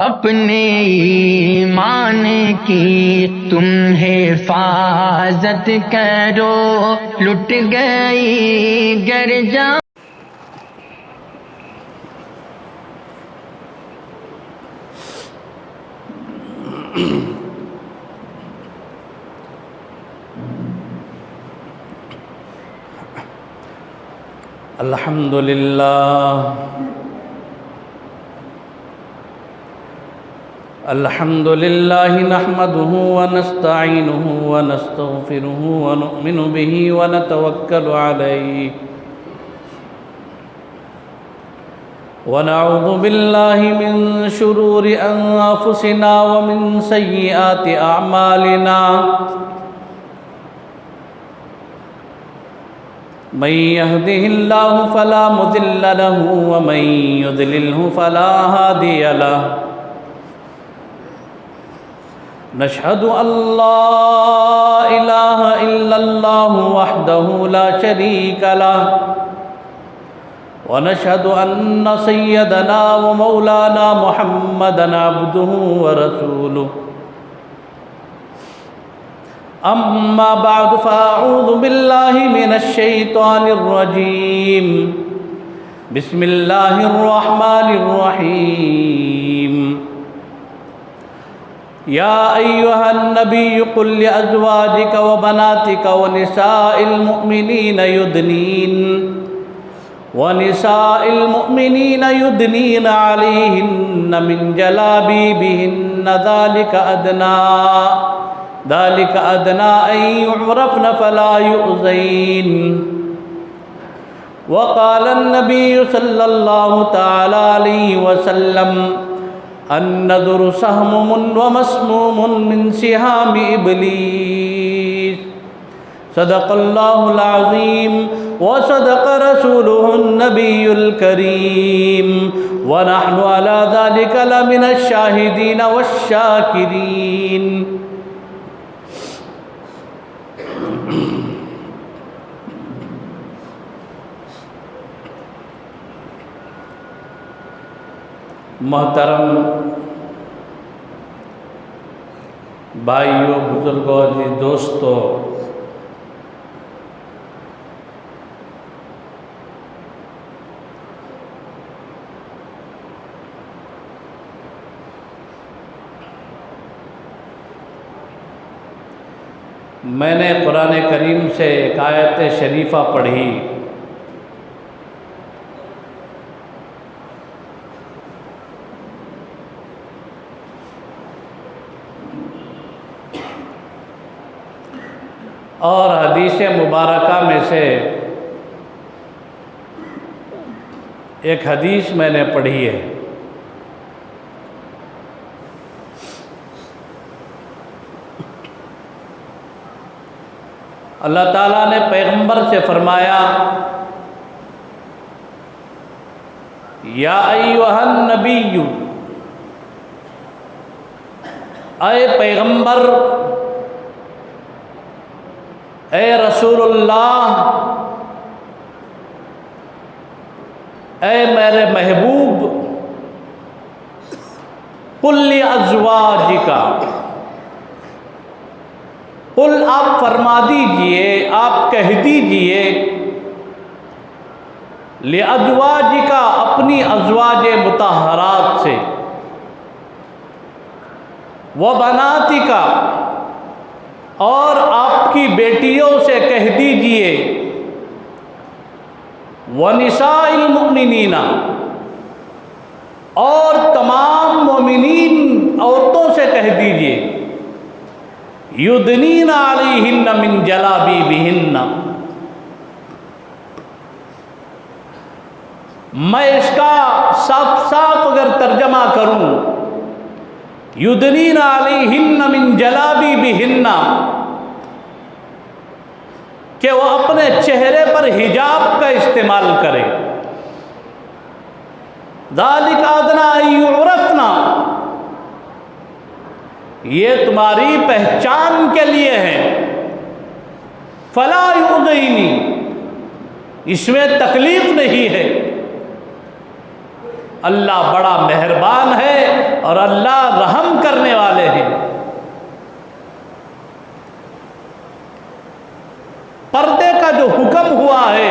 اپنے ایمان کی تم حفاظت کرو، لٹ گئی گر جان۔ الحمد لله نحمده ونستعينه ونستغفره ونؤمن به ونتوكل عليه ونعوذ بالله من شرور أنفسنا ومن سيئات أعمالنا من يهده الله فلا مضل له ومن يضلله فلا هادي له نشهد أن لا إله إلا الله وحده لا شريك له ونشهد أن سيدنا ومولانا محمدًا عبده ورسوله أما بعد فأعوذ بالله من الشيطان الرجيم بسم الله الرحمن الرحيم يا أيها النبي قل لأزواجك وبناتك ونساء المؤمنين يدنين عليهن من جلابيبهن ذلك أدنى أن يعرفن فلا يؤذين وقال النبي صلى الله تعالى عليه وسلم النذر سهم ومسموم من سهام إبليس صدق الله العظيم وصدق رسوله النبي الكريم ونحن على ذلك لمن الشاهدين والشاكرين محترم بھائیوں، بزرگوں، عزیز دوستو، میں نے قرآن کریم سے ایک آیت شریفہ پڑھی، اور حدیث مبارکہ میں سے ایک حدیث میں نے پڑھی ہے۔ اللہ تعالیٰ نے پیغمبر سے فرمایا، یا ایھا النبی، اے پیغمبر، اے رسول اللہ، اے میرے محبوب، قل لازواجک، قل آپ فرما دیجئے، آپ کہہ دیجئے، لازواجک اپنی ازواج مطہرات سے، وبناتک اور آپ کی بیٹیوں سے کہہ دیجئے، وَنِسَاءِ الْمُؤْمِنِينَ اور تمام مومنین عورتوں سے کہہ دیجئے، یُدْنِینَ عَلَیہنَّ مِنْ جَلَابِیبِہنَّ۔ میں اس کا صاف صاف اگر ترجمہ کروں، یُدْنِینَ عَلَیہنَّ مِنْ جَلَابِیبِہنَّ، کہ وہ اپنے چہرے پر حجاب کا استعمال کرے، ذَلِكَ أَدْنَىٰ أَن يُعْرَفْنَ، یہ تمہاری پہچان کے لیے ہے، فَلَا يُؤْذَيْنِ، اس میں تکلیف نہیں ہے۔ اللہ بڑا مہربان ہے، اور اللہ رحم کرنے والے ہیں۔ پردے کا جو حکم ہوا ہے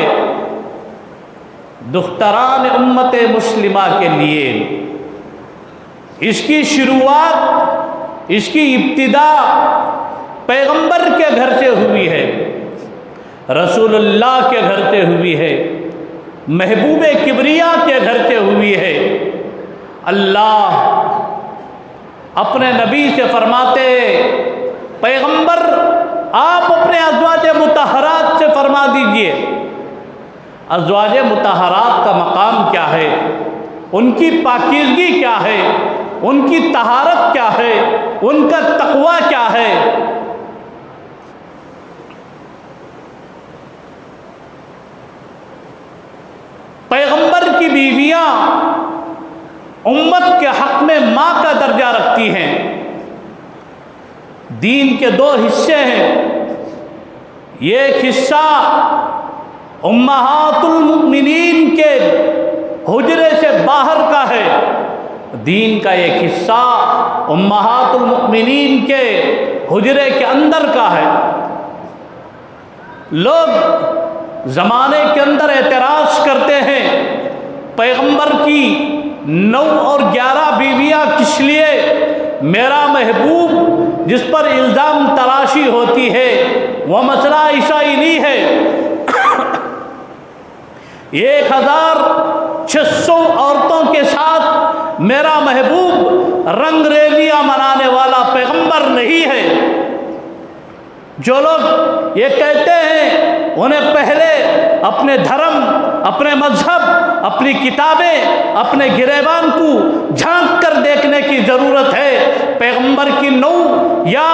دختران امت مسلمہ کے لیے، اس کی شروعات، اس کی ابتدا پیغمبر کے گھر سے ہوئی ہے، رسول اللہ کے گھر سے ہوئی ہے، محبوب کبریا کے گھر سے ہوئی ہے۔ اللہ اپنے نبی سے فرماتے، پیغمبر آپ اپنے ازواج مطہرات سے فرما دیجئے۔ ازواج مطہرات کا مقام کیا ہے، ان کی پاکیزگی کیا ہے، ان کی طہارت کیا ہے، ان کا تقوی کیا ہے۔ پیغمبر کی بیویاں امت کے حق میں ماں کا درجہ رکھتی ہیں۔ دین کے دو حصے ہیں، ایک حصہ امہات المؤمنین کے حجرے سے باہر کا ہے، دین کا ایک حصہ امہات المؤمنین کے حجرے کے اندر کا ہے۔ لوگ زمانے کے اندر اعتراض کرتے ہیں پیغمبر کی 9 اور 11 بیویاں کس لیے؟ میرا محبوب جس پر الزام تراشی ہوتی ہے وہ مسئلہ ایسا ہی نہیں ہے۔ 1600 عورتوں کے ساتھ میرا محبوب رنگ ریلیاں منانے والا پیغمبر نہیں ہے۔ جو لوگ یہ کہتے ہیں انہیں پہلے اپنے دھرم، اپنے مذہب، اپنی کتابیں، اپنے گریبان کو جھانک کر دیکھنے کی ضرورت ہے۔ پیغمبر کی 9 یا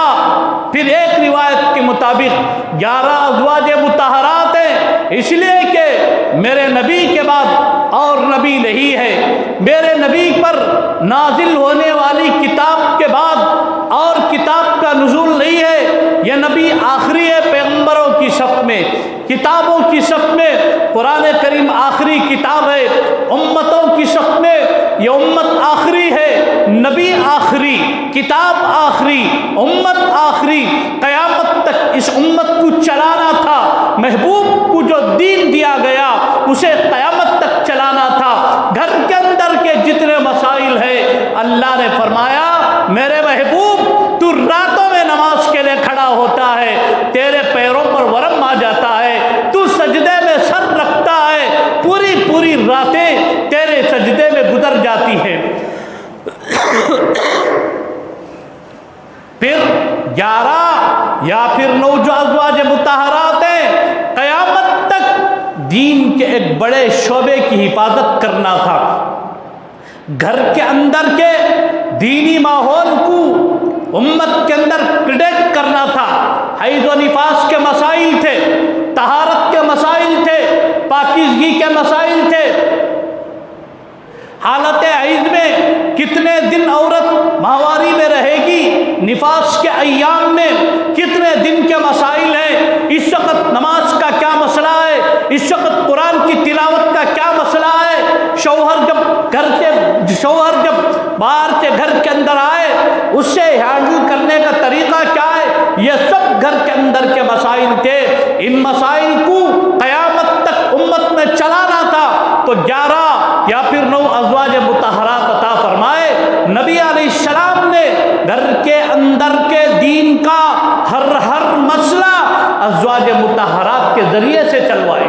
پھر ایک روایت کے مطابق 11 ازواج مطہرات ہیں، اس لیے کہ میرے نبی کے بعد اور نبی نہیں ہے۔ میرے نبی پر نازل ہونے والی کتاب کے بعد اور کتاب کا نزول نہیں ہے، یہ نبی آخری ہے پیغمبروں کی صف میں، کتابوں کی صف میں قرآن کریم آخری کتاب ہے، امتوں کی صف میں یہ امت آخری ہے، نبی آخری، کتاب آخری، امت آخری۔ قیامت تک اس امت کو چلانا تھا، محبوب کو جو دین دیا گیا اسے قیامت تک چلانا تھا۔ گھر کے اندر کے جتنے مسائل ہیں اللہ نے فرمایا میرے محبوب تو راتوں میں نماز کے لیے کھڑا ہوتا ہے، تیرے پیروں پر ورم آ جاتا ہے، تو سجدے میں سر رکھتا ہے، پوری راتیں تیرے سجدے میں گزر جاتی ہیں۔ پھر 11 یا پھر 9 جو ازواج مطہرات ہیں، قیامت تک دین کے ایک بڑے شعبے کی حفاظت کرنا تھا۔ گھر کے اندر کے دینی ماحول کو امت کے اندر پریڈکٹ کرنا تھا۔ حیض و نفاس کے مسائل تھے، طہارت کے مسائل تھے، پاکیزگی کے مسائل تھے۔ حالت حیض میں کتنے دن عورت ماہواری میں رہے گی، نفاس کے ایام میں کتنے دن کے مسائل ہیں، اس وقت نماز کا کیا مسئلہ ہے، اس وقت قرآن کی تلاوت کا کیا مسئلہ ہے، شوہر جب باہر سے گھر کے اندر آئے اس سے ہینڈل کرنے کا طریقہ کیا ہے، یہ سب گھر کے اندر کے مسائل تھے۔ ان مسائل کو قیامت تک امت میں چلانا تھا تو 11 یا پھر 9 ازواج مطہرات عطا فرمائے۔ نبی علیہ السلام نے گھر کے اندر کے دین کا ہر مسئلہ ازواج مطہرات کے ذریعے سے چلوائے۔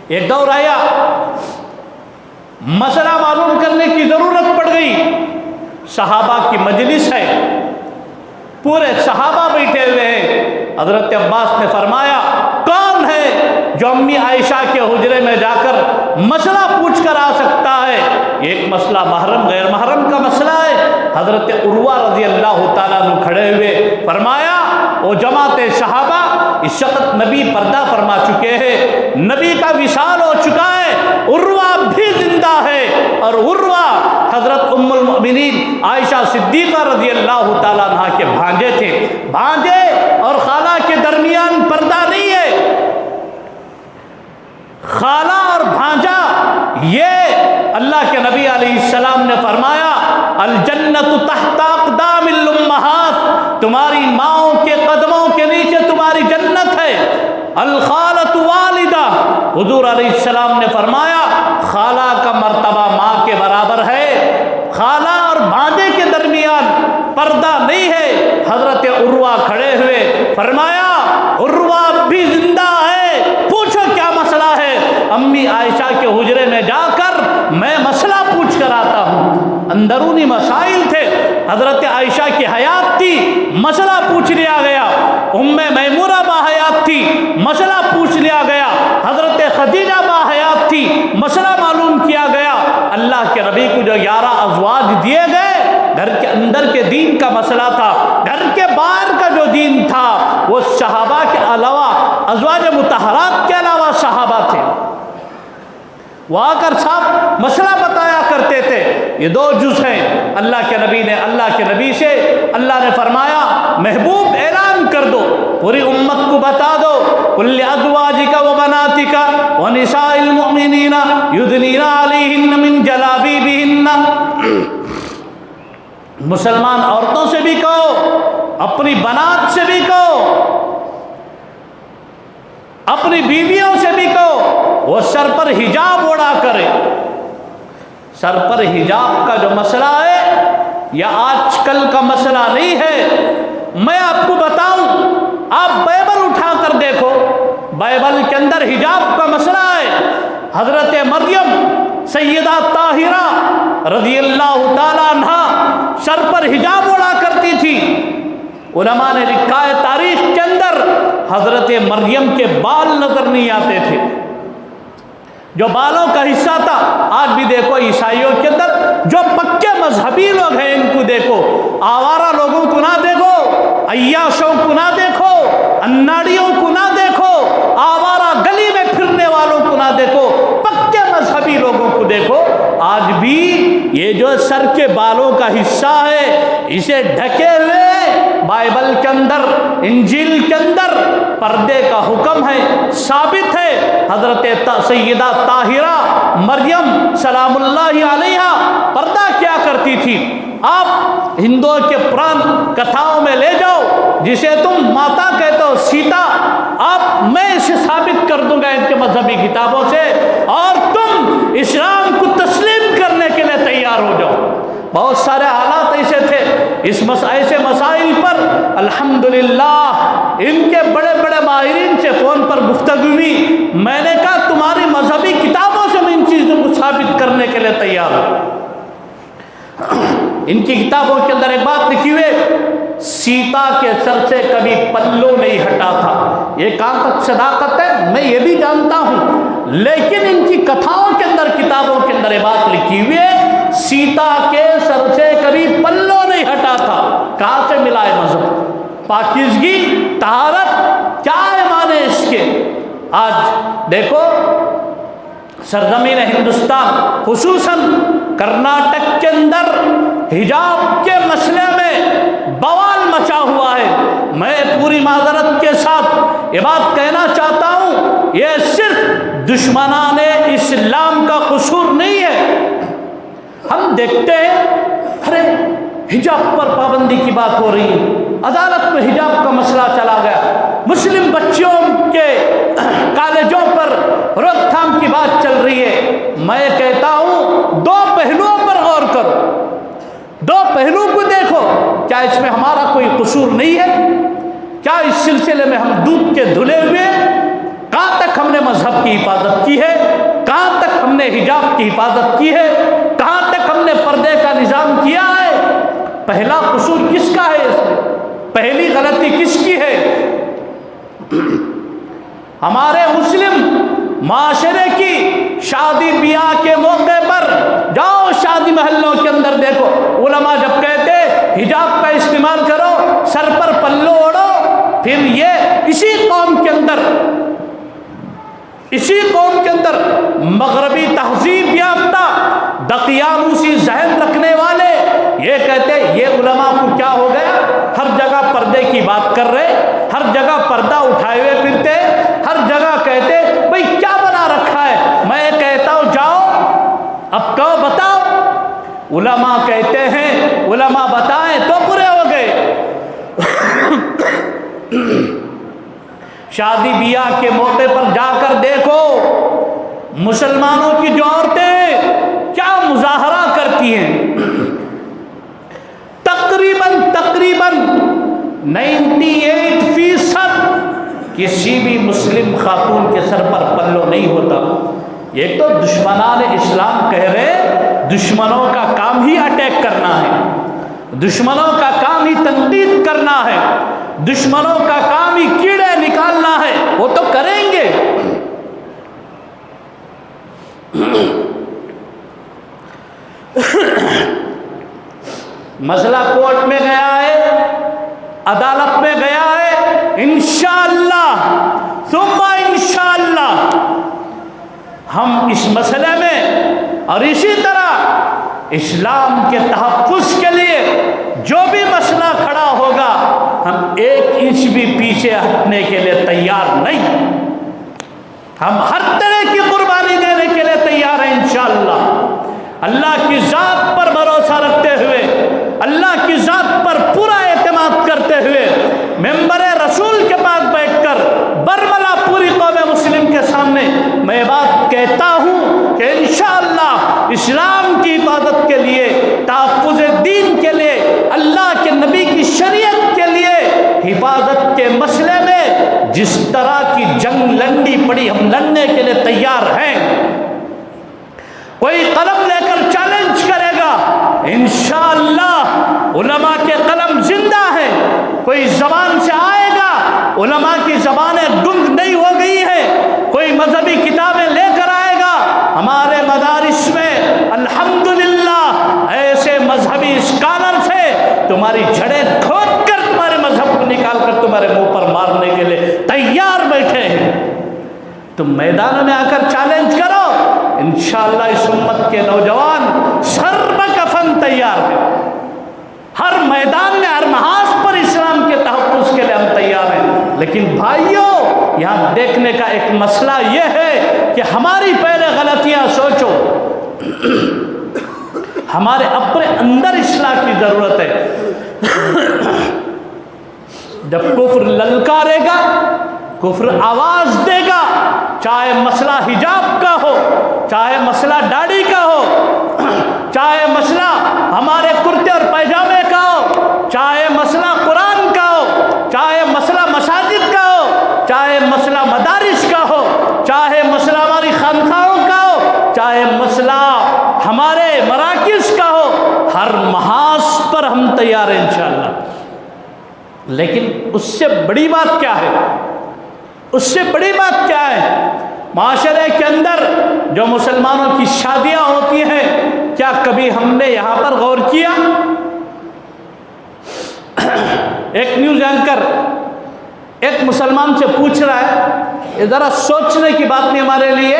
ایک دور آیا، مسئلہ معلوم کرنے کی ضرورت پڑ گئی، صحابہ کی مجلس ہے، پورے صحابہ بیٹھے ہوئے ہیں۔ حضرت عباس نے فرمایا کون ہے جو امی عائشہ کے حجرے میں جا کر مسئلہ پوچھ کر آ سکتا ہے؟ ایک مسئلہ محرم غیر محرم کا مسئلہ ہے۔ حضرت عروہ رضی اللہ تعالیٰ عنہ کھڑے ہوئے فرمایا او جماعت صحابہ، اس وقت نبی پردہ فرما چکے ہیں، نبی کا وصال ہو چکا ہے، عروہ بھی زندہ ہے، اور عروہ حضرت ام المؤمنین عائشہ صدیقہ رضی اللہ تعالیٰ عنہ کے بھانجے تھے۔ بھانجے اور خالہ کے درمیان پردہ نہیں ہے، خالہ اور بھانجا یہ اللہ کے نبی علیہ السلام نے فرمایا الجنت تحت اقدام الامہات، تمہاری ماؤں کے قدموں کے نیچے تمہاری جنت ہے۔ الخالۃ والدہ، حضور علیہ السلام نے فرمایا خالہ کا مرتبہ ماں کے برابر ہے، خالہ اور بھانجے کے درمیان پردہ نہیں ہے۔ حضرت عروہ کھڑے ہوئے فرمایا عروہ بھی زندہ ہے، پوچھو کیا مسئلہ ہے؟ امی عائشہ کے حجرے میں جا کر میں مسئلہ پوچھ کر آتا ہوں۔ اندرونی مسائل تھے، حضرت عائشہ کی حیات تھی، مسئلہ پوچھ لیا گیا۔ ام میمونہ باحیات تھی، مسئلہ پوچھ لیا گیا۔ حضرت خدیجہ باحیات تھی، مسئلہ معلوم کیا گیا۔ اللہ کے نبی کو جو 11 ازواج دیے گئے، گھر کے اندر کے دین کا مسئلہ تھا، گھر کے باہر کا جو دین تھا وہ صحابہ کے علاوہ، ازواج مطہرات کے علاوہ صحابہ تھے، وہ آ کر صاحب مسئلہ بتایا کرتے تھے۔ یہ 2 جز ہیں۔ اللہ کے نبی نے اللہ کے نبی سے اللہ نے فرمایا محبوب اعلان کر دو، پوری امت کو بتا دو کل ازواجک و بناتک و نساء المؤمنین یدنین علیہن من جلابیبہن، مسلمان عورتوں سے بھی کہو، اپنی بنات سے بھی کہو، اپنی بیویوں سے بھی کہو وہ سر پر حجاب اوڑا کرے۔ سر پر حجاب کا جو مسئلہ ہے یہ آج کل کا مسئلہ نہیں ہے۔ میں آپ کو بتاؤں، آپ بائبل اٹھا کر دیکھو، بائبل کے اندر حجاب کا مسئلہ ہے۔ حضرت مریم سیدہ طاہرہ رضی اللہ تعالیٰ عنہ سر پر حجاب اوڑا کرتی تھی۔ علماء نے لکھا ہے تاریخ کے اندر حضرت مریم کے بال نظر نہیں آتے تھے، جو بالوں کا حصہ تھا۔ آج بھی دیکھو عیسائیوں کے اندر جو پکے مذہبی لوگ ہیں ان کو دیکھو، آوارہ لوگوں کو نہ دیکھو، عیاشوں کو نہ دیکھو، اناڑیوں کو نہ دیکھو، آوارہ گلی میں پھرنے والوں کو نہ دیکھو، پکے مذہبی لوگوں کو دیکھو۔ آج بھی یہ جو سر کے بالوں کا حصہ ہے اسے ڈھکے ہوئے بائبل کے اندر، انجیل کے اندر پردے کا حکم ہے، ثابت ہے۔ حضرت سیدہ طاہرہ مریم سلام اللہ علیہا پردہ کیا کرتی تھی؟ آپ ہندوؤں کے پران کتھاؤں میں لے جاؤ، جسے تم ماتا کہتے ہو سیتا، میں اسے ثابت کر دوں گا ان کے مذہبی کتابوں سے، اور تم اسلام کو تسلیم کرنے کے لیے تیار ہو جاؤ۔ بہت سارے حالات ایسے تھے، ایسے مسائل پر الحمدللہ ان کے بڑے بڑے ماہرین سے فون پر گفتگو ہوئی، میں نے کہا تمہاری مذہبی کتابوں سے میں ان چیزوں کو ثابت کرنے کے لیے تیار ہوں۔ ان کی کتابوں کے اندر ایک بات لکھی ہوئی، سیتا کے سر سے کبھی پلو نہیں ہٹا تھا۔ یہ کہاں تک صداقت ہے میں یہ بھی جانتا ہوں، لیکن ان کی کتھاؤں کے اندر، کتابوں کے اندر یہ بات لکھی ہوئی ہے سیتا کے سر سے کبھی پلو نہیں ہٹا تھا۔ کہاں سے ملا ہے مذہب؟ پاکیزگی، طہارت، کیا ہے معنی اس کے؟ آج دیکھو سرزمین ہندوستان خصوصاً کرناٹک کے اندر حجاب کے مسئلے میں بوال مچا ہوا ہے۔ میں پوری معذرت کے ساتھ یہ بات کہنا چاہتا ہوں، یہ صرف دشمنان اسلام کا قصور نہیں ہے۔ ہم دیکھتے ہیں ارے حجاب پر پابندی کی بات ہو رہی ہے، عدالت میں حجاب کا مسئلہ چلا گیا، مسلم بچیوں کے کالجوں پر روک تھام کی بات چل رہی ہے۔ میں کہتا ہوں 2 پہلوؤں پر غور کرو، 2 پہلو کو دیکھو، کیا اس میں ہمارا کوئی قصور نہیں ہے؟ کیا اس سلسلے میں ہم دودھ کے دھلے ہوئے؟ کہاں تک ہم نے مذہب کی حفاظت کی ہے؟ کہاں تک ہم نے حجاب کی حفاظت کی ہے؟ کہاں تک ہم نے پردے کا نظام کیا ہے؟ پہلا قصور کس کا ہے اس میں؟ پہلی غلطی کس کی ہے؟ ہمارے مسلم معاشرے کی شادی بیاہ کے موقع پر جاؤ شادی محلوں کے اندر دیکھو، علماء جب کہتے حجاب کا استعمال کرو، سر پر پلو اوڑھو، پھر یہ اسی قوم کے اندر مغربی تہذیب یافتہ دقیانوسی ذہن رکھنے والے یہ کہتے یہ علماء کو کیا ہو گیا، ہر جگہ پردے کی بات کر رہے، ہر جگہ پردہ اٹھائے ہوئے پھرتے، ہر جگہ کہتے بھئی کیا بنا رکھا ہے۔ میں کہتا ہوں جاؤ اب کہو علماء کہتے ہیں، علماء بتائیں تو برے ہو گئے۔ شادی بیاہ کے موقع پر جا کر دیکھو مسلمانوں کی جو عورتیں کیا مظاہرہ کرتی ہیں۔ تقریباً 98% کسی بھی مسلم خاتون کے سر پر پلو نہیں ہوتا۔ یہ تو دشمنان اسلام کہہ رہے دشمنوں کا کام ہی اٹیک کرنا ہے، دشمنوں کا کام ہی تنقید کرنا ہے، دشمنوں کا کام ہی کیڑے نکالنا ہے، وہ تو کریں گے۔ مسئلہ کورٹ میں گیا ہے، عدالت میں گیا ہے، انشاءاللہ ثم انشاءاللہ ہم اس مسئلے میں اور اسی طرح اسلام کے تحفظ کے لیے جو بھی مسئلہ کھڑا ہوگا ہم 1 انچ بھی پیچھے ہٹنے کے لیے تیار نہیں، ہم ہر طرح کی قربانی دینے کے لیے تیار ہیں انشاءاللہ۔ اللہ کی ذات پر بھروسہ رکھتے ہوئے، اللہ کی ذات پر پورا اعتماد کرتے ہوئے ممبر رسول کے پاس بیٹھ کر برملا پوری قوم مسلم کے سامنے میں بات کہتا ہوں کہ انشاءاللہ اسلام کی حفاظت کے لیے، تحفظ دین کے لیے، اللہ کے نبی کی شریعت کے لیے حفاظت کے مسئلے میں جس طرح کی جنگ لڑنی پڑی ہم لڑنے کے لیے تیار ہیں۔ کوئی قلم لے کر چیلنج کرے گا انشاءاللہ علماء کے قلم زندہ ہے، کوئی زبان سے آئے گا، علماء کی زبانیں گنگ نہیں ہو گئی ہیں، کوئی مذہبی کتابیں لے کر آئے گا۔ ہمارے مدارس میں الحمدللہ ایسے مذہبی اسکالرز ہیں تمہاری جڑیں کھود کر تمہارے مذہب کو نکال کر تمہارے منہ پر مارنے کے لیے تیار بیٹھے ہیں۔ تم میدانوں میں آ کر چیلنج کرو، انشاءاللہ اس امت کے نوجوان سر بکفن تیار ہیں، ہر میدان میں ہر محاذ پر اسلام کے تحفظ کے لیے ہم تیار ہیں۔ لیکن بھائیوں یہاں دیکھنے کا ایک مسئلہ یہ ہے کہ ہماری پہلے غلطیاں سوچو، ہمارے اپنے اندر اصلاح کی ضرورت ہے۔ جب کفر للکارے گا، کفر آواز دے گا، چاہے مسئلہ حجاب کا ہو، چاہے مسئلہ داڑھی کا ہو، چاہے مسئلہ ہمارے کرتے اور پیجامے کا ہو، چاہے مسئلہ قرآن کا ہو، چاہے مسئلہ مساجد کا ہو، چاہے مسئلہ مدارس کا ہو، چاہے مسئلہ ہماری خانقاہوں کا ہو، چاہے مسئلہ ہمارے مراکز کا ہو، ہر محاذ پر ہم تیار ہیں انشاءاللہ۔ لیکن اس سے بڑی بات کیا ہے؟ اس سے بڑی بات کیا ہے؟ معاشرے کے اندر جو مسلمانوں کی شادیاں ہوتی ہیں، کیا کبھی ہم نے یہاں پر غور کیا؟ ایک نیوز اینکر ایک مسلمان سے پوچھ رہا ہے، یہ ذرا سوچنے کی بات نہیں ہمارے لیے،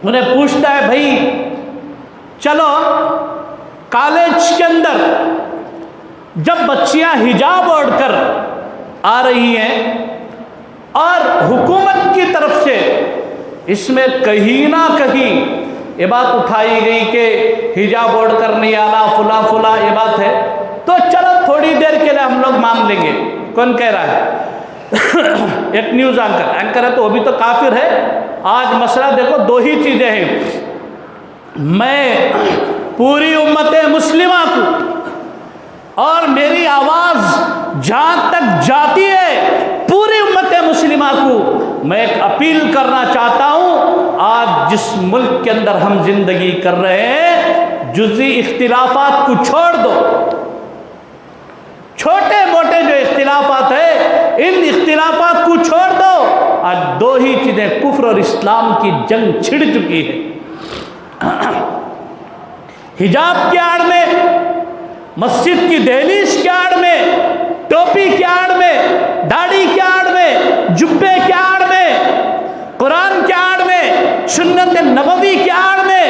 انہیں پوچھتا ہے بھائی چلو کالج کے اندر جب بچیاں حجاب اوڑھ کر آ رہی ہیں اور حکومت کی طرف سے اس میں کہیں نہ کہیں یہ بات اٹھائی گئی کہ حجاب اوڑھ کر نہیں آنا فلاں یہ بات ہے، تو چلو تھوڑی دیر کے لیے ہم لوگ مان لیں گے۔ کون کہہ رہا ہے؟ ایک نیوز اینکر ہے تو وہ بھی تو کافر ہے۔ آج مسئلہ دیکھو، 2 ہی چیزیں ہیں، میں پوری امت مسلمہ کو اور میری آواز جہاں تک جاتی ہے پوری امت مسلمہ کو میں ایک اپیل کرنا چاہتا ہوں، آج جس ملک کے اندر ہم زندگی کر رہے ہیں جزئی اختلافات کو چھوڑ دو، چھوٹے موٹے جو اختلافات ہیں ان اختلافات کو چھوڑ دو۔ آج 2 ہی چیزیں، کفر اور اسلام کی جنگ چھڑ چکی ہے۔ حجاب کی آڑ میں، مسجد کی دہلیز کی آڑ میں، ٹوپی کی آڑ میں، داڑھی کی آڑ میں، جبے کی آڑ میں، قرآن کی آڑ میں، سنت نبوی کی آڑ میں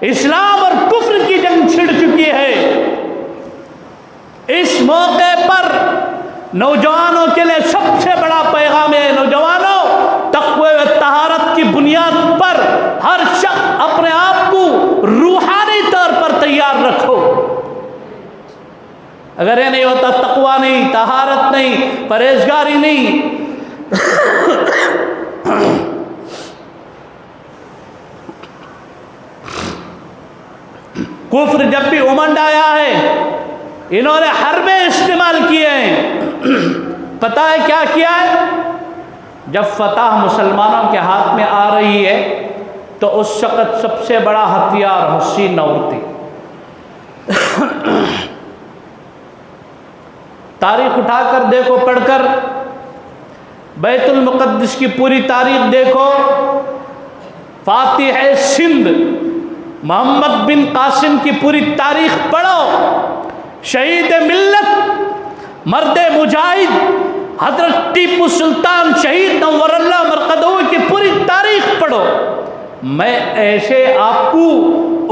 اسلام اور کفر کی جنگ چھڑ چکی ہے۔ اس موقع پر نوجوانوں کے لیے سب سے بڑا پیغام ہے، نوجوانوں تقوی و طہارت کی بنیاد پر ہر شخص اپنے آپ کو روحانی اگر یہ نہیں ہوتا تقوی نہیں، طہارت نہیں، پرہیزگاری نہیں، کفر جب بھی امنڈ آیا ہے انہوں نے حربیں استعمال کیے ہیں۔ پتہ ہے کیا کیا ہے؟ جب فتح مسلمانوں کے ہاتھ میں آ رہی ہے تو اس وقت سب سے بڑا ہتھیار حسین عورتیں۔ تاریخ اٹھا کر دیکھو، پڑھ کر بیت المقدس کی پوری تاریخ دیکھو، فاتح سندھ محمد بن قاسم کی پوری تاریخ پڑھو، شہید ملت، مرد مجاہد حضرت ٹیپو سلطان شہید نور اللہ مرقدہ کی پوری تاریخ پڑھو۔ میں ایسے آپ کو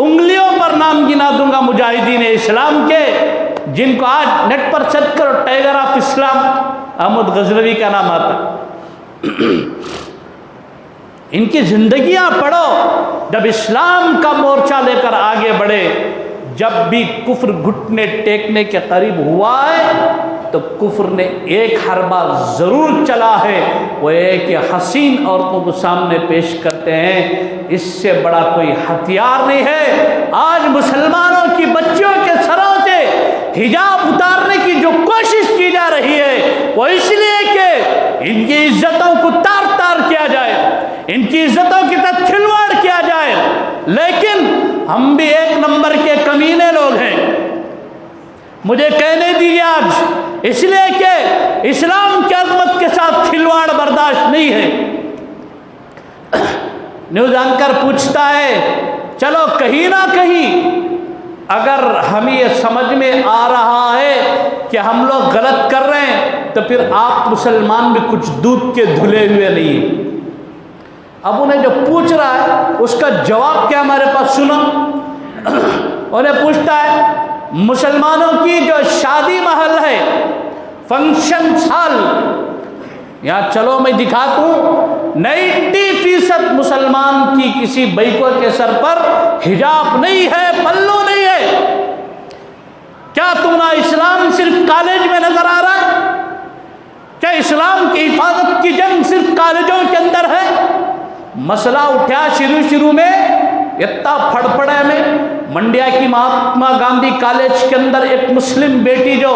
انگلیوں پر نام گنا دوں گا مجاہدین اسلام کے، جن کو آج نیٹ پر سرچ کرو ٹائیگر آف اسلام احمد غزنوی کا نام آتا۔ ان کی زندگیاں پڑھو، جب اسلام کا مورچہ لے کر آگے بڑھے، جب بھی کفر گھٹنے ٹیکنے کے قریب ہوا ہے تو کفر نے ایک حربہ ضرور چلا ہے، وہ ایک حسین عورتوں کو سامنے پیش کرتے ہیں۔ اس سے بڑا کوئی ہتھیار نہیں ہے۔ آج مسلمانوں کی بچیوں کے سروں سے حجاب اتارنے کی جو کوشش کی جا رہی ہے وہ اس لیے کہ ان کی عزتوں کو تار تار کیا جائے، ان کی عزتوں کی ساتھ کھلواڑ کیا جائے، لیکن ہم بھی ایک نمبر کے کمینے لوگ ہیں۔ مجھے کہنے دیجیے آج، اس لیے کہ اسلام کی عظمت کے ساتھ کھلواڑ برداشت نہیں ہے۔ نیوز اینکر پوچھتا ہے چلو کہیں نہ کہیں اگر ہمیں یہ سمجھ میں آ رہا ہے کہ ہم لوگ غلط کر رہے ہیں تو پھر آپ مسلمان بھی کچھ دودھ کے دھلے ہوئے نہیں ہیں۔ اب انہیں جو پوچھ رہا ہے اس کا جواب کیا ہمارے پاس سنو۔ انہیں پوچھتا ہے مسلمانوں کی جو شادی محل ہے، فنکشن ہال، یہاں چلو میں دکھاتا ہوں، 90% مسلمان کی کسی بیکو کے سر پر حجاب نہیں ہے، پلو نہیں ہے۔ کیا تمہیں اسلام صرف کالج میں نظر آ رہا ہے؟ کیا اسلام کی حفاظت کی جنگ صرف کالجوں کے اندر ہے؟ مسئلہ اٹھا شروع میں اتنا پھڑپڑے میں، منڈیا کی مہاتما گاندھی کالج کے اندر ایک مسلم بیٹی جو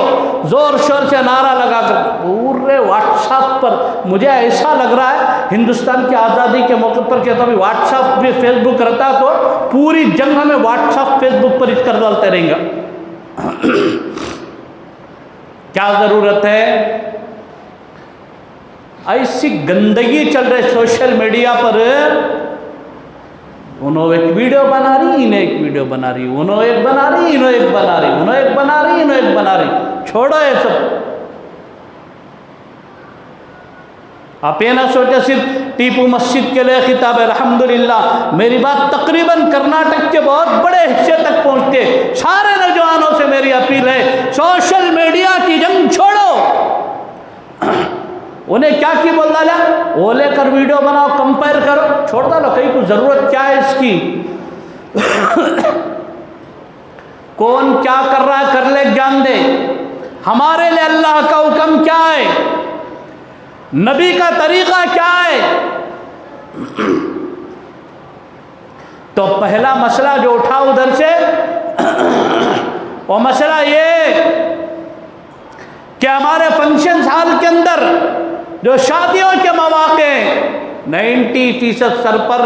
زور شور سے نعرہ لگا کر پورے واٹس ایپ پر، مجھے ایسا لگ رہا ہے ہندوستان کی آزادی کے موقع پر کہتا بھی واٹس ایپ بھی فیس بک رہتا تو پوری جنگ ہمیں واٹس ایپ فیس بک پر اس کر ڈالتے رہیں گا۔ کیا ضرورت ہے؟ ایسی گندگی چل رہی سوشل میڈیا پر، انہوں ایک ویڈیو بنا رہی، انہیں ایک ویڈیو بنا رہی، انہوں ایک بنا رہی، انہوں ایک بنا رہی، انہوں ایک بنا رہی، انہوں ایک بنا رہی۔ چھوڑو یہ سب۔ آپ یہ نہ سوچے صرف ٹیپو مسجد کے لیے خطاب ہے۔ الحمدللہ میری بات تقریباً کرناٹک کے بہت بڑے حصے تک پہنچتے۔ سارے نوجوانوں سے میری اپیل ہے سوشل میڈیا کی جنگ چھوڑو۔ انہیں کیا کی بول ڈالا، وہ لے کر ویڈیو بناؤ، کمپیئر کرو، چھوڑ ڈالو، کہیں کو ضرورت کیا ہے اس کی؟ کون کیا کر رہا ہے کر لے، جان دے۔ ہمارے لیے اللہ کا حکم کیا ہے، نبی کا طریقہ کیا ہے؟ تو پہلا مسئلہ جو اٹھا ادھر سے وہ مسئلہ یہ کہ ہمارے فنکشن ہال کے اندر جو شادیوں کے مواقع ہیں 90% سر پر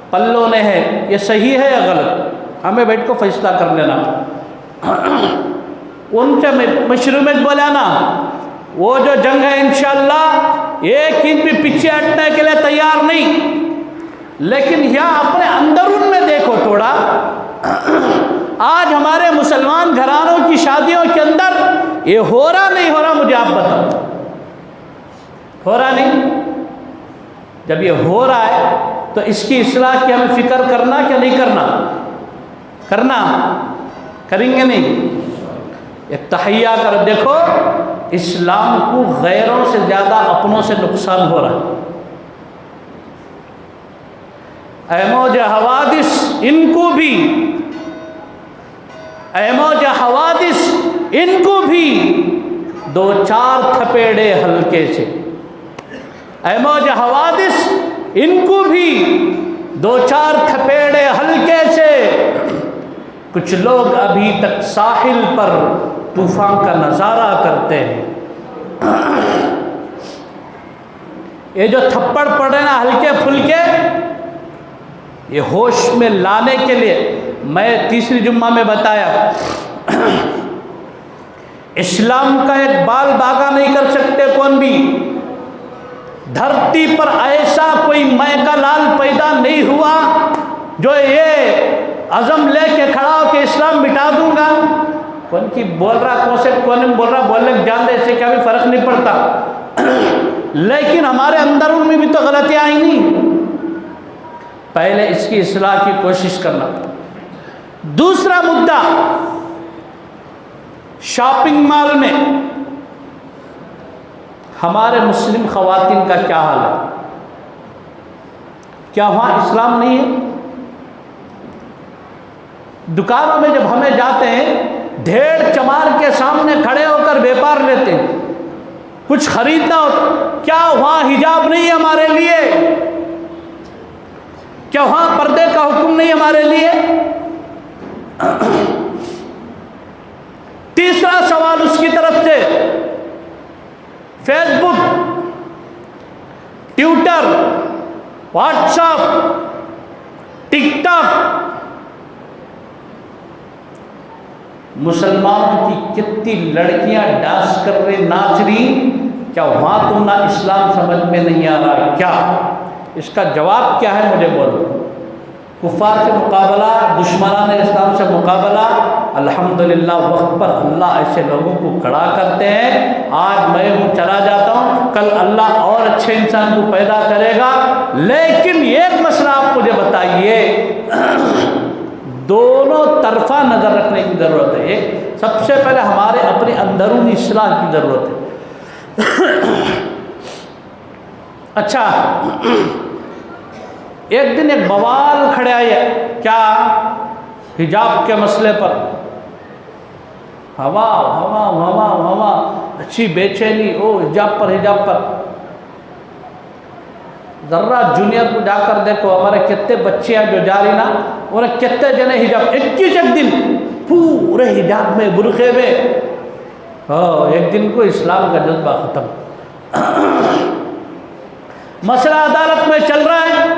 پلوں نے ہے، یہ صحیح ہے یا غلط؟ ہمیں بیٹھ کو فیصلہ کر لینا۔ ان سے مشروع میں بولا نا، وہ جو جنگ ہے انشاءاللہ ایک انچ بھی پیچھے ہٹنے کے لیے تیار نہیں، لیکن یہاں اپنے اندرون میں دیکھو تھوڑا، آج ہمارے مسلمان گھرانوں کی شادیوں کے اندر یہ ہو رہا نہیں ہو رہا؟ مجھے آپ بتاؤ، ہو رہا نہیں؟ جب یہ ہو رہا ہے تو اس کی اصلاح کی ہمیں فکر کرنا کہ نہیں کرنا؟ کرنا، کریں گے نہیں؟ ایک تحیہ کر دیکھو، اسلام کو غیروں سے زیادہ اپنوں سے نقصان ہو رہا ہے۔ اے موج حوادث ان کو بھی، اے موج حوادث ان کو بھی دو چار تھپیڑے ہلکے سے، اے موج حوادث ان کو بھی دو چار تھپیڑے ہلکے سے۔ کچھ لوگ ابھی تک ساحل پر طوفان کا نظارہ کرتے ہیں۔ یہ جو تھپڑ پڑے نا ہلکے پھلکے، یہ ہوش میں لانے کے لیے میں تیسری جمعہ میں بتایا، اسلام کا ایک بال باغا نہیں کر سکتے کون بھی۔ دھرتی پر ایسا کوئی میں کا لال پیدا نہیں ہوا جو یہ عزم لے کے کھڑا ہو کہ اسلام مٹا دوں گا۔ کون کی بول رہا، کون سے کون بول رہا، بولنے جان دے، اس سے کیا بھی فرق نہیں پڑتا، لیکن ہمارے اندر ان میں بھی تو غلطیاں آئی نہیں۔ پہلے اس کی اصلاح کی کوشش کرنا۔ دوسرا مدعا، شاپنگ مال میں ہمارے مسلم خواتین کا کیا حال ہے؟ کیا وہاں اسلام نہیں ہے؟ دکانوں میں جب ہمیں جاتے ہیں، ڈھیر چمار کے سامنے کھڑے ہو کر بیپار لیتے ہیں، کچھ خریدنا ہو، کیا وہاں حجاب نہیں ہے ہمارے لیے؟ کیا وہاں پردے کا حکم نہیں ہمارے لیے؟ تیسرا سوال اس کی طرف سے، فیس بک، ٹویٹر، واٹس ایپ، ٹک ٹاک، مسلمانوں کی کتنی لڑکیاں ڈانس کر رہی، ناچ رہی، کیا وہاں تم نہ اسلام سمجھ میں نہیں آ رہا کیا؟ اس کا جواب کیا ہے مجھے بولو۔ کفار سے مقابلہ، دشمنان اسلام سے مقابلہ، الحمدللہ وقت پر اللہ ایسے لوگوں کو کھڑا کرتے ہیں۔ آج میں ہوں چلا جاتا ہوں، کل اللہ اور اچھے انسان کو پیدا کرے گا۔ لیکن ایک مسئلہ آپ مجھے بتائیے، دونوں طرفہ نظر رکھنے کی ضرورت ہے۔ ایک سب سے پہلے ہمارے اپنے اندرونی اصلاح کی ضرورت ہے۔ اچھا، ایک دن ایک بوال کھڑے آئے، کیا؟ حجاب کے مسئلے پر ہوا ہوا ہوا ہوا، اچھی بے چینی، او حجاب پر۔ ذرا جونیئر کو جا کر دیکھو، ہمارے کتنے بچے ہیں جو جا رہی نا، انہیں کتنے جنے حجاب، 21 دن پورے حجاب میں، برقعے میں، ایک دن کو اسلام کا جذبہ ختم۔ مسئلہ عدالت میں چل رہا ہے،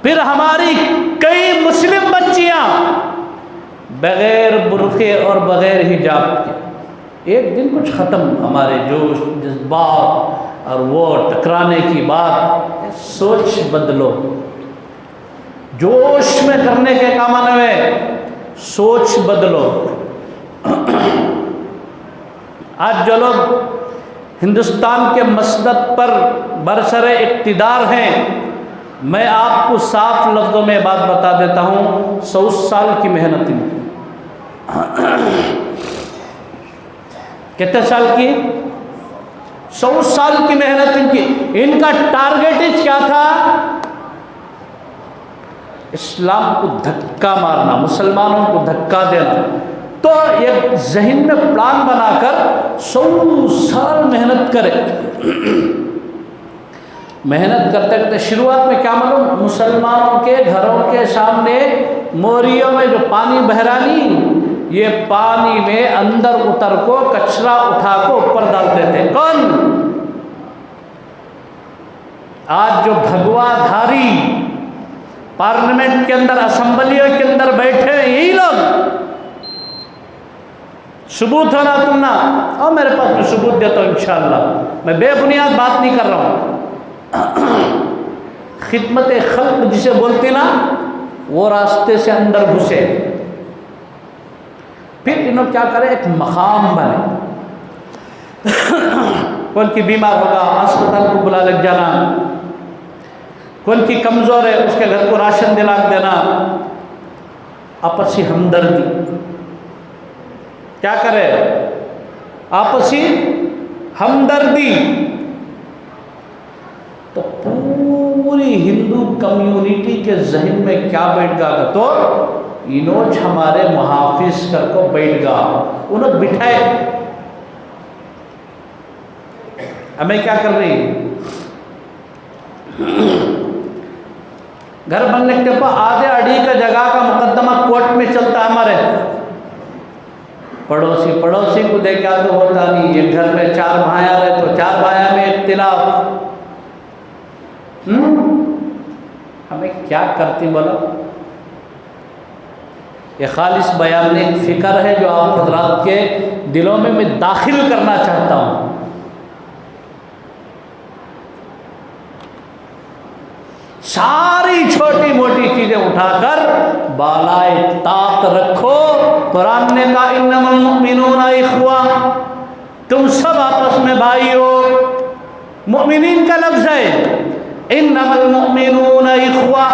پھر ہماری کئی مسلم بچیاں بغیر برقعے اور بغیر حجاب کے، ایک دن کچھ ختم، ہمارے جوش جذبات اور وہ ٹکرانے کی بات۔ سوچ بدلو، جوش میں کرنے کے کام میں سوچ بدلو۔ آج جو لوگ ہندوستان کے مسند پر برسر اقتدار ہیں، میں آپ کو صاف لفظوں میں بات بتا دیتا ہوں، 100 سال کی محنت ان کی۔ کتنے سال کی؟ 100 سال کی محنت ان کی۔ ان کا ٹارگیٹ کیا تھا؟ اسلام کو دھکا مارنا، مسلمانوں کو دھکا دینا۔ تو ایک ذہن میں پلان بنا کر 100 سال محنت کرے، محنت کرتے کرتے شروعات میں کیا معلوم، مسلمانوں کے گھروں کے سامنے موریوں میں جو پانی بہرانی، یہ پانی میں اندر اتر کو کچرا اٹھا کو اوپر ڈالتے تھے۔ کون؟ آج جو بھگوا دھاری پارلیمنٹ کے اندر، اسمبلیوں کے اندر بیٹھے ہیں، یہی لوگ۔ ثبوت ہونا تم نہ، اور میرے پاس میں ثبوت دیتا ہوں انشاءاللہ، میں بے بنیاد بات نہیں کر رہا ہوں۔ خدمت خلق جسے بولتے نا، وہ راستے سے اندر گھسے، پھر انہوں کیا کرے، ایک مقام بنے۔ کون کی بیمار ہوگا، اسپتال کو بلا لگ جانا، کون کی کمزور ہے، اس کے گھر کو راشن دلا دینا، آپسی ہمدردی۔ کیا کرے؟ آپسی ہمدردی۔ تو پوری ہندو کمیونٹی کے ذہن میں کیا بیٹھ گیا، تو اینوچ ہمارے محافظ کر کو بیٹھ گا انہوں بٹھائے ہمیں کیا کر رہی گھر بننے کے پاس آدھے اڑی کا جگہ کا مقدمہ کورٹ میں چلتا ہے ہمارے پڑوسی کو دیکھا تو ہوتا نہیں یہ گھر میں 4 بھائی رہے تو 4 بھائیوں میں اختلاف ہمیں کیا کرتی بولا یہ خالص بیان ایک فکر ہے جو آپ حضرات کے دلوں میں داخل کرنا چاہتا ہوں ساری چھوٹی موٹی چیزیں اٹھا کر بالائے طاق رکھو قرآن نے کہا انما المؤمنون اخوہ تم سب آپس میں بھائی ہو مؤمنین کا لفظ ہے انما المؤمنون اخوہ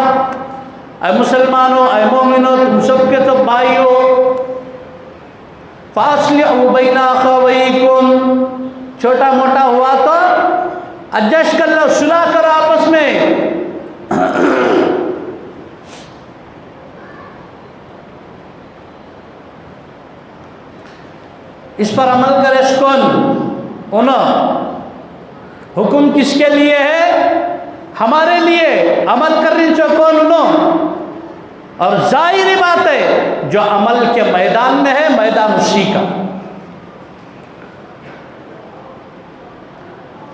اے مسلمانوں اے مومنوں تم سب کے سب بھائی ہو فاصلحوا بین اخویکم چھوٹا موٹا ہوا تو ایڈجسٹ کر لو صلح کرو آپس میں اس پر عمل کرے کون انہوں حکم کس کے لیے ہے ہمارے لیے عمل کرنی چاہیے کون انہوں اور ظاہری بات ہے جو عمل کے میدان میں ہے میدان اسی کا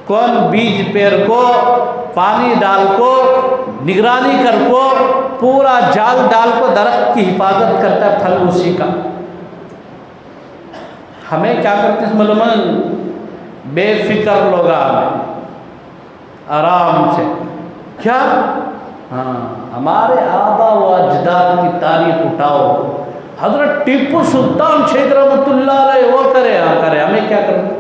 کون بیج پیر کو پانی ڈال کو نگرانی کر کو پورا جال ڈال کو درخت کی حفاظت کرتا ہے پھل اسی کا ہمیں کیا کرتے ہیں ملمن بے فکر لوگ ہمیں آرام سے کیا ہمارے آبا و اجداد کی تاریخ اٹھاؤ حضرت ٹیپو سلطان شہید رحمۃ اللہ علیہ وہ کرے ہمیں کیا کریں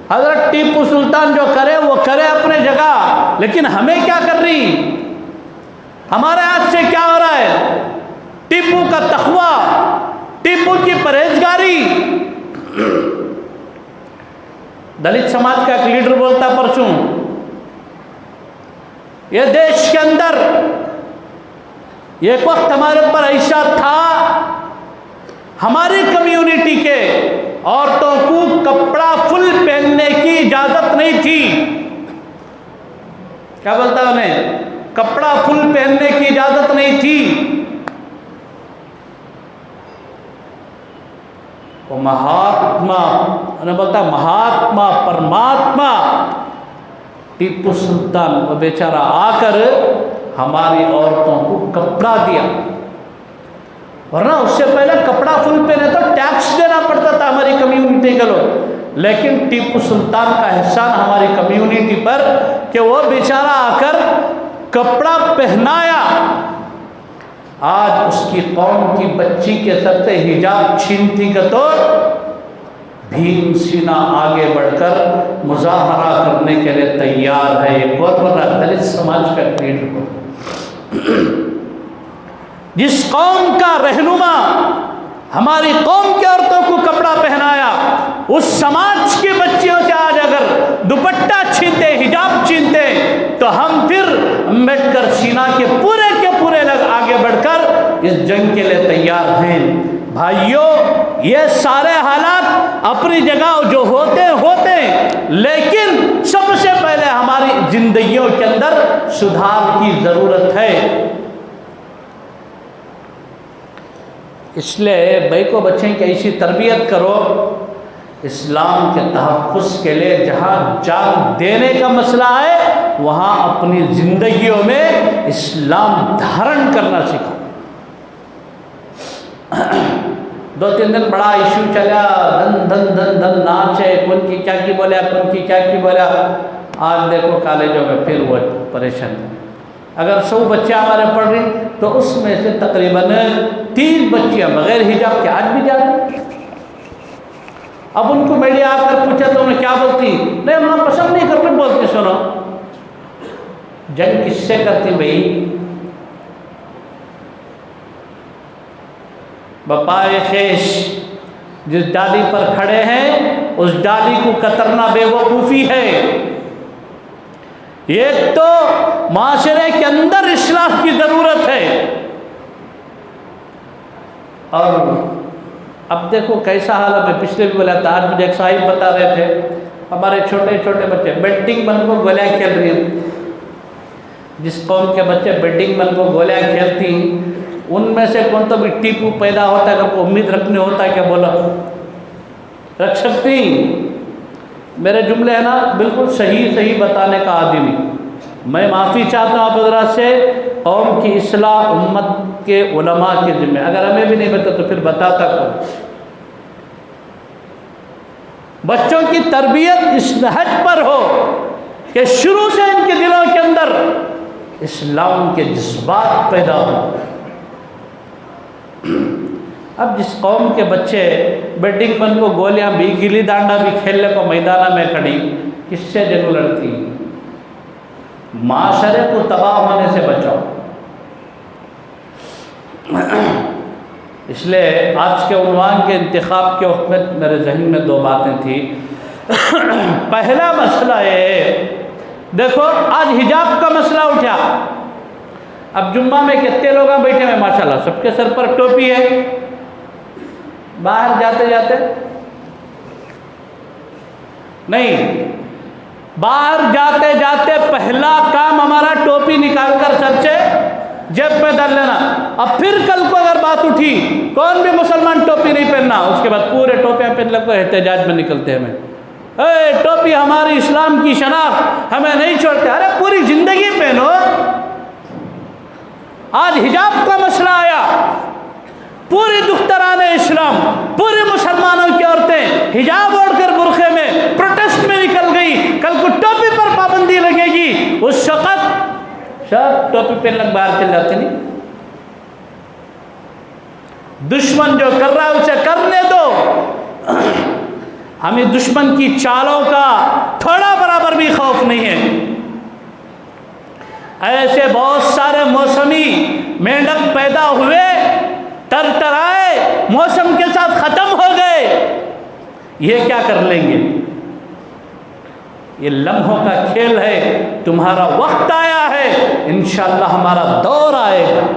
حضرت ٹیپو سلطان جو کرے وہ کرے اپنے جگہ لیکن ہمیں کیا کر رہی ہمارے ہاتھ سے کیا ہو رہا ہے ٹیپو کا تقویٰ ٹیپو کی پرہیزگاری دلت سماج کا ایک لیڈر بولتا پرسوں یہ دیش کے اندر ایک وقت ہمارے پر ایسا تھا ہماری کمیونٹی کے عورتوں کو کپڑا فل پہننے کی اجازت نہیں تھی کیا بولتا انہیں کپڑا فل پہننے کی اجازت نہیں تھی وہ مہاتما پرماتما ٹیپو سلطان وہ بیچارہ آ کر ہماری عورتوں کو کپڑا دیا ورنہ اس سے پہلے کپڑا فل پہنے تو ٹیکس دینا پڑتا تھا ہماری کمیونٹی کے لوگ لیکن ٹیپو سلطان کا احسان ہماری کمیونٹی پر کہ وہ بیچارہ آ کر کپڑا پہنایا آج اس کی قوم کی بچی کے سر سے حجاب چھینتی کا تو بھیم سینا آگے بڑھ کر مظاہرہ کرنے کے لیے تیار ہے ایک اور بڑا دلت سماج کا لیڈر کو جس قوم کا رہنما ہماری قوم کی عورتوں کو کپڑا پہنایا اس سماج کی بچیوں سے آج اگر دوپٹہ چھینتے حجاب چھینتے تو ہم پھر امبیڈکر سینا کے پورے لگ آگے بڑھ کر اس جنگ کے لیے تیار ہیں بھائیوں یہ سارے حالات اپنی جگہ جو ہوتے لیکن سب سے پہلے ہماری زندگیوں کے اندر سدھار کی ضرورت ہے اس لیے بھائی کو بچے کی ایسی تربیت کرو اسلام کے تحفظ کے لیے جہاں جان دینے کا مسئلہ ہے وہاں اپنی زندگیوں میں اسلام دھارن کرنا سکھاؤ 2-3 دن بڑا ایشو چلا دن ناچ ہے کون کی کیا کی بولا آج دیکھو کالجوں میں پھر وہ پریشان اگر 100 بچے ہمارے پڑھ رہی تو اس میں سے تقریباً 30 بچیاں بغیر حجاب کے آج بھی جا رہی اب ان کو میڈیا آ کر پوچھا تو انہیں کیا بولتی نہیں ہم پسند نہیں کرتے بولتی سنو جنگ کس سے کرتی بھائی بپائے خیش جس ڈالی پر کھڑے ہیں اس ڈالی کو کترنا بے وقوفی ہے ایک تو معاشرے کے اندر اصلاح کی ضرورت ہے اور اب دیکھو کیسا حال ہے. میں پچھلے بھی بولا تھا, آج مجھے ایک صاحب بتا رہے تھے ہمارے چھوٹے چھوٹے بچے بیڈنگ بن کو گولیاں کھیل رہی ہیں. جس قوم کے بچے بیڈنگ بن کو گولیاں کھیلتی ہیں ان میں سے کون تو بھی ٹیپو پیدا ہوتا ہے, اگر کو امید رکھنی ہوتا ہے کہ بولا رکھ سکتی. میرے جملے ہیں نا بالکل صحیح بتانے کا آدمی. میں معافی چاہتا ہوں آپ حضرات سے, قوم کی اصلاح امت کے علماء کے ذمہ, اگر ہمیں بھی نہیں بتا تو پھر بتاتا کون. بچوں کی تربیت اس نہج پر ہو کہ شروع سے ان کے دلوں کے اندر اسلام کے جذبات پیدا ہوں. اب جس قوم کے بچے بیڈنگ بن کو گولیاں بھی گلی ڈانڈا بھی کھیلنے کو میدانہ میں کھڑی, کس سے جنو لڑتی؟ معاشرے کو تباہ ہونے سے بچاؤ. اس لیے آج کے عنوان کے انتخاب کے وقت میں میرے ذہن میں دو باتیں تھیں. پہلا مسئلہ ہے, دیکھو آج حجاب کا مسئلہ اٹھا. اب جمعہ میں کتنے لوگ بیٹھے ہیں ماشاءاللہ, سب کے سر پر ٹوپی ہے. باہر جاتے جاتے نہیں, باہر جاتے جاتے پہلا کام ہمارا ٹوپی نکال کر سر سے جیب میں ڈال لینا. اب پھر کل کو اگر بات اٹھی کون بھی مسلمان ٹوپی نہیں پہننا, اس کے بعد پورے ٹوپیاں پہن لے کو احتجاج میں نکلتے ہیں. اے ٹوپی ہماری اسلام کی شناخت, ہمیں نہیں چھوڑتے. ارے پوری زندگی پہنو. آج حجاب کا مسئلہ آیا, پوری دختران اسلام, پورے مسلمانوں کی عورتیں حجاب اوڑھ کر برقعے میں پروٹیسٹ میں نکل گئی. کل کو ٹوپی پر پابندی لگے گی, اس وقت سب ٹوپی پہن لگ باہر چل جاتے. نہیں, دشمن جو کر رہا ہے اسے کرنے دو. ہمیں دشمن کی چالوں کا تھوڑا برابر بھی خوف نہیں ہے. ایسے بہت سارے موسمی مینڈک پیدا ہوئے, تر آئے, موسم کے ساتھ ختم ہو گئے. یہ کیا کر لیں گے؟ یہ لمحوں کا کھیل ہے. تمہارا وقت آیا ہے, انشاءاللہ ہمارا دور آئے گا.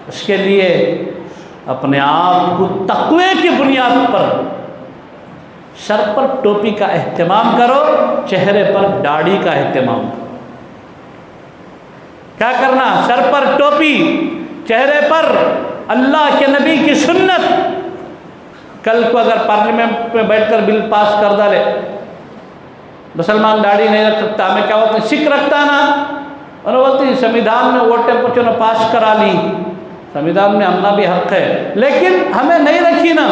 اس کے لیے اپنے آپ کو تقوی کی بنیاد پر سر پر ٹوپی کا اہتمام کرو, چہرے پر داڑھی کا اہتمام کرو. کیا کرنا؟ سر پر ٹوپی, چہرے پر اللہ کے نبی کی سنت. کل کو اگر پارلیمنٹ میں بیٹھ کر بل پاس کر ڈالے, مسلمان داڑھی نہیں رکھ سکتا, ہمیں کیا بولتے ہیں سکھ رکھتا نا, اور بولتے ہیں سمویدھان میں ووٹیں پچھو نے پاس کرا لی, سمویدھان میں ہمنا بھی حق ہے, لیکن ہمیں نہیں رکھی نا.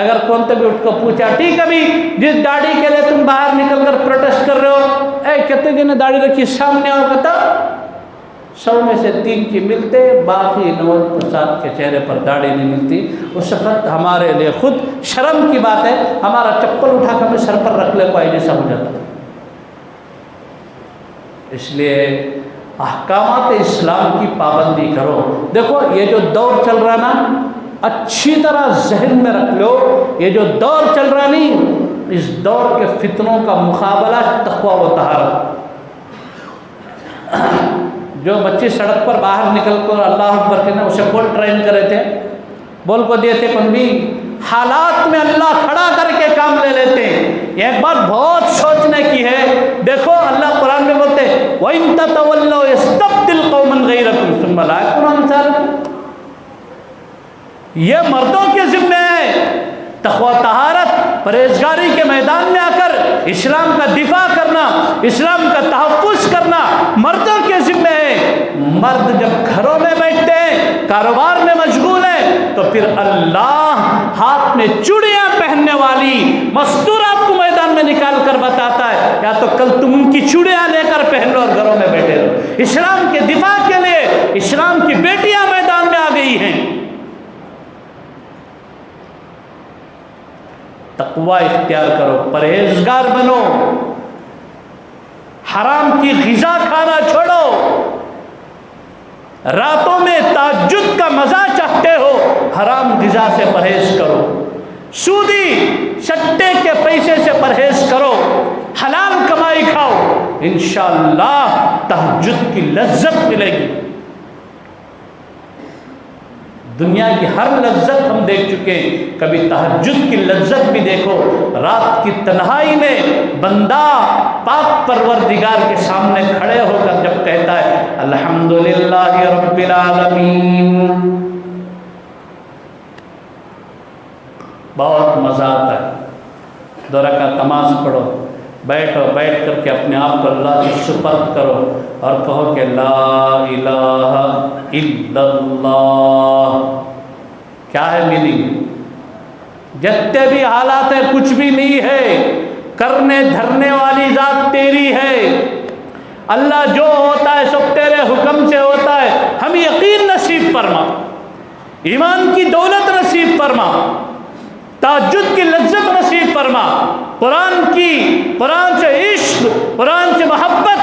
اگر کون تو بھی اٹھ کو پوچھا ٹھیک ہے بھی جس داڑھی کے لیے تم باہر نکل کر پروٹیسٹ کر رہے ہو, کتنے جن نے داڑھی رکھی سامنے آؤ, کہتا 100 میں سے 3 کی ملتے, باقی 90% کے چہرے پر داڑھی نہیں ملتی. اس وقت ہمارے لیے خود شرم کی بات ہے, ہمارا چپل اٹھا کر ہمیں سر پر رکھ لے کو آئی جیسا ہو جاتا. اس لیے احکامات اسلام کی پابندی کرو. دیکھو یہ جو دور چل رہا نا, اچھی طرح ذہن میں رکھ لو, یہ جو دور چل رہا نہیں, اس دور کے فتنوں کا مقابلہ تقوی و طہارت. جو بچے سڑک پر باہر نکل کر اللہ اکبر کہنا, اسے کون ٹرین کرے تھے, بول کو دیے تھے کون بھی, حالات میں اللہ کھڑا کر کے کام لے لیتے ہیں. یہ بات بہت سوچنے کی ہے. دیکھو اللہ قرآن میں بولتے ہیں وَإِن تَتَوَلَّوْا يَسْتَبْدِلْ قَوْمًا غَيْرَكُمْ ثُمَّ لَا يَكُونُوا أَمْثَالَكُمْ. یہ مردوں کے ذمہ ہے. تقوی طہارت پرہیزگاری کے میدان میں آ کر اسلام کا دفاع کرنا, اسلام کا تحفظ کرنا مردوں کے ذمہ ہے. مرد جب گھروں میں بیٹھتے ہیں, کاروبار میں مشغول ہیں, تو پھر اللہ ہاتھ میں چوڑیاں پہننے والی مستورات کو میدان میں نکال کر بتاتا ہے, یا تو کل تم ان کی چوڑیاں لے کر پہن لو اور گھروں میں بیٹھے رہو. اسلام کے دفاع کے لیے اسلام کی بیٹیاں میدان میں آ گئی ہیں. تقوی اختیار کرو, پرہیزگار بنو, حرام کی غذا کھانا چھوڑو. راتوں میں تہجد کا مزہ چاہتے ہو, حرام غذا سے پرہیز کرو. سودی سٹے کے پیسے سے پرہیز کرو, حلال کمائی کھاؤ, انشاءاللہ تہجد کی لذت ملے گی. دنیا کی ہر لذت ہم دیکھ چکے ہیں، کبھی تہجد کی لذت بھی دیکھو، رات کی تنہائی میں بندہ پاک پروردگار کے سامنے کھڑے ہو کر جب کہتا ہے الحمدللہ رب العالمین، بہت مزہ آتا ہے۔ 2 رکعت نماز پڑھو، بیٹھو، بیٹھ کر کے اپنے آپ کو اللہ کی سپرد کرو اور کہو کہ لا الہ الا اللہ۔ کیا ہے میننگ؟ جتنے بھی حالات ہیں کچھ بھی نہیں ہے، کرنے دھرنے والی ذات تیری ہے، اللہ جو ہوتا ہے سب تیرے حکم سے ہوتا ہے، ہم یقین نصیب فرما، ایمان کی دولت نصیب فرما، تہجد کی لذت نصیب فرما، قرآن سے عشق، قرآن سے محبت،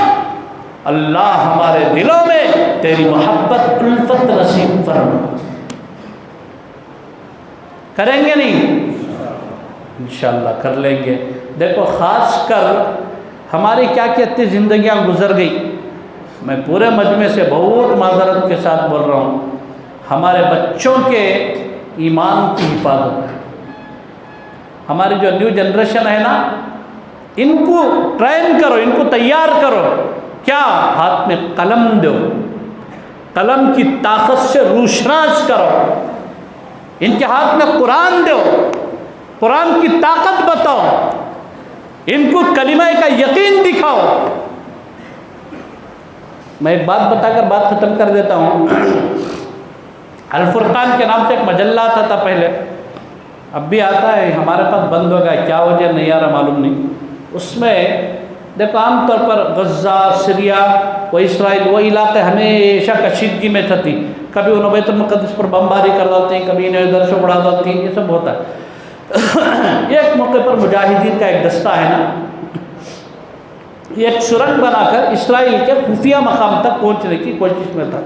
اللہ ہمارے دلوں میں تیری محبت الفت نصیب فرما۔ کریں گے نہیں؟ انشاءاللہ کر لیں گے۔ دیکھو خاص کر ہماری کیا کہتی زندگیاں گزر گئی، میں پورے مجمع سے بہت معذرت کے ساتھ بول رہا ہوں، ہمارے بچوں کے ایمان کی حفاظت، ہماری جو نیو جنریشن ہے نا، ان کو ٹرین کرو، ان کو تیار کرو، کیا ہاتھ میں قلم دو، قلم کی طاقت سے روشناس کرو، ان کے ہاتھ میں قرآن دو، قرآن کی طاقت بتاؤ، ان کو کلمہ کا یقین دکھاؤ۔ میں ایک بات بتا کر بات ختم کر دیتا ہوں۔ الفرقان کے نام سے ایک مجلہ آتا تھا پہلے، اب بھی آتا ہے، ہمارے پاس بند ہو گیا، کیا وجہ نہیں آ رہا معلوم نہیں۔ اس میں دیکھو عام طور پر غزہ، سیریا و اسرائیل وہ علاقے ہمیشہ کشیدگی میں تھتی، کبھی انہوں بیت المقدس پر بمباری کر دیتے ہیں، کبھی انہیں ادھر سے اڑا دیتے ہیں، یہ سب ہوتا ہے۔ ایک موقع پر مجاہدین کا ایک دستہ ہے نا، ایک سرنگ بنا کر اسرائیل کے خفیہ مقام تک پہنچنے کی کوشش میں تھا،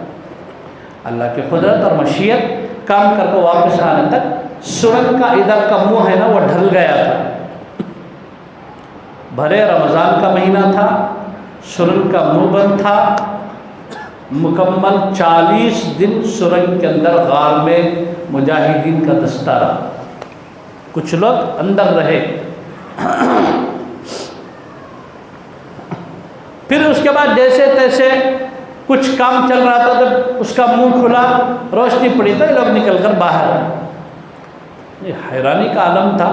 اللہ کی قدرت اور مشیت کام کر کے واپس آنے تک سرنگ کا ادھر کا منہ ہے نا وہ ڈھل گیا تھا، بھرے رمضان کا مہینہ تھا، سرنگ کا منہ بند تھا، مکمل 40 دن سرنگ کے اندر غار میں مجاہدین کا دستہ رہا، کچھ لوگ اندر رہے، پھر اس کے بعد جیسے تیسے کچھ کام چل رہا تھا، جب اس کا منہ کھلا، روشنی پڑی تو یہ لوگ نکل کر باہر آئے۔ یہ حیرانی کا عالم تھا،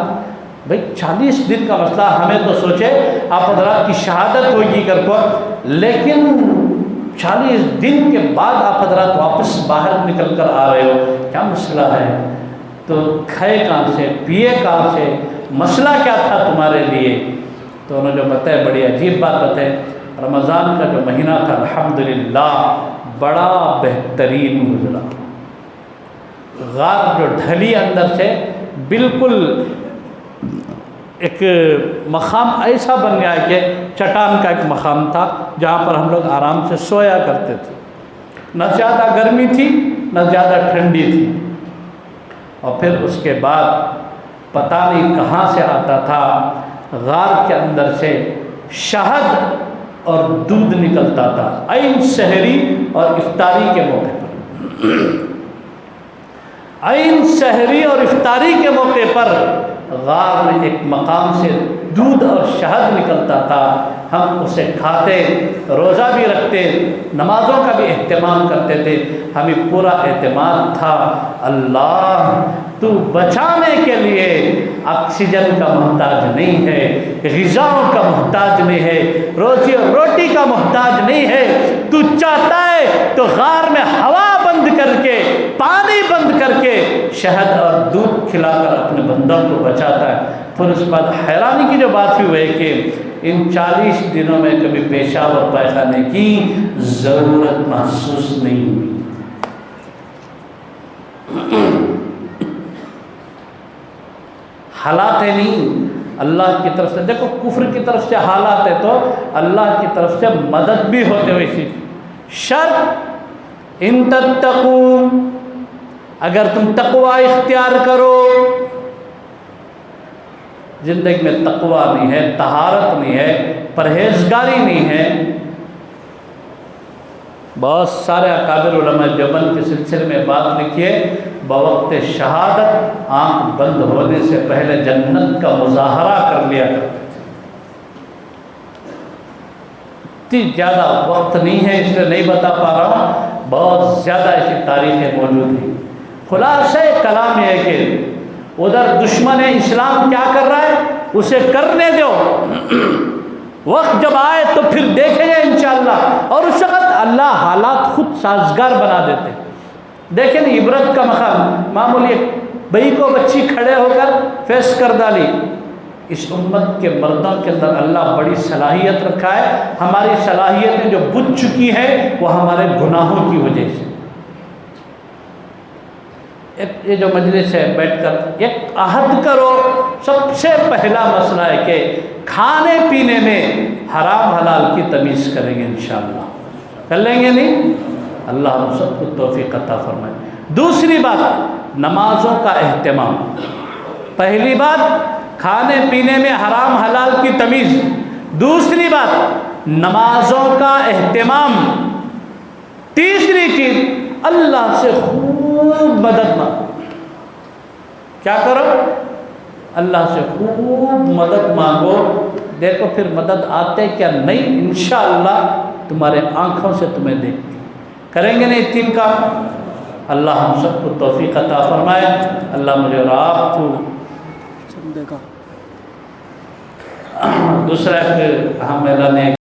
بھئی 40 دن کا مسئلہ، ہمیں تو سوچے آپ حضرات کی شہادت ہوگی کر کو، لیکن 40 دن کے بعد آپ حضرات واپس باہر نکل کر آ رہے ہو، کیا مسئلہ ہے؟ تو کھائے کہاں سے، پیے کہاں سے، مسئلہ کیا تھا تمہارے لیے؟ تو انہوں نے جو بتایا بڑی عجیب بات بتائی، رمضان کا جو مہینہ تھا الحمدللہ بڑا بہترین گزرا، غار جو ڈھلی اندر سے بالکل ایک مقام ایسا بن گیا کہ چٹان کا ایک مقام تھا جہاں پر ہم لوگ آرام سے سویا کرتے تھے، نہ زیادہ گرمی تھی نہ زیادہ ٹھنڈی تھی۔ اور پھر اس کے بعد پتہ نہیں کہاں سے آتا تھا، غار کے اندر سے شہد اور دودھ نکلتا تھا، عین سحری اور افطاری کے موقع پر، عین سحری اور افطاری کے موقع پر غار میں ایک مقام سے دودھ اور شہد نکلتا تھا، ہم اسے کھاتے، روزہ بھی رکھتے، نمازوں کا بھی اہتمام کرتے تھے، ہمیں پورا اعتماد تھا اللہ تو بچانے کے لیے آکسیجن کا محتاج نہیں ہے، غذاؤں کا محتاج نہیں ہے، روزی اور روٹی کا محتاج نہیں ہے، تو چاہتا ہے تو غار میں ہوا بند کر کے، پانی بند کر کے، شہد اور دودھ کھلا کر اپنے بندوں کو بچاتا ہے۔ پھر اس بعد حیرانی کی جو بات ہوئی ہے کہ ان 40 دنوں میں کبھی پیشاب اور پیخانے کی ضرورت محسوس نہیں ہوئی۔ حالات ہے نہیں، اللہ کی طرف سے، دیکھو کفر کی طرف سے حالات ہے تو اللہ کی طرف سے مدد بھی ہوتے ہوئے سی شرط ان تتقوا، اگر تم تقوی اختیار کرو، زندگی میں تقوی نہیں ہے، طہارت نہیں ہے، پرہیزگاری نہیں ہے، بہت سارے اکابر علماء دیوبند کے سلسلے میں بات لکھی ہے، بوقت شہادت آنکھ بند ہونے سے پہلے جنت کا مظاہرہ کر لیا کرتے تھے۔ اتنی زیادہ وقت نہیں ہے اس لیے نہیں بتا پا رہا ہوں، بہت زیادہ ایسی تاریخیں موجود ہیں۔ خلاصہ کلام یہ ہے کہ ادھر دشمن اسلام کیا کر رہا ہے اسے کرنے دو، وقت جب آئے تو پھر دیکھیں گے انشاءاللہ، اور اس وقت اللہ حالات خود سازگار بنا دیتے۔ دیکھیں نا عبرت کا مقام، معمولی بھائی کو بچی کھڑے ہو کر فیس کر ڈالی۔ اس امت کے مردوں کے اندر اللہ بڑی صلاحیت رکھا ہے، ہماری صلاحیتیں جو بجھ چکی ہیں وہ ہمارے گناہوں کی وجہ سے۔ یہ جو مجلس ہے بیٹھ کر ایک عہد کرو، سب سے پہلا مسئلہ ہے کہ کھانے پینے میں حرام حلال کی تمیز کریں گے انشاءاللہ۔ کر لیں گے نہیں؟ اللہ ہم سب کو توفیق عطا فرمائے۔ دوسری بات نمازوں کا اہتمام۔ پہلی بات کھانے پینے میں حرام حلال کی تمیز، دوسری بات نمازوں کا اہتمام، تیسری چیز اللہ سے خوب مدد مانگو۔ کیا کرو؟ اللہ سے خوب مدد مانگو، دیکھو پھر مدد آتے کیا نہیں، انشاءاللہ تمہارے آنکھوں سے تمہیں دیکھتی۔ کریں گے نہیں تین کام؟ اللہ ہم سب کو توفیق عطا فرمائے۔ اللہ مجھے اور آپ کو دوسرا ایک اہم اعلان ہے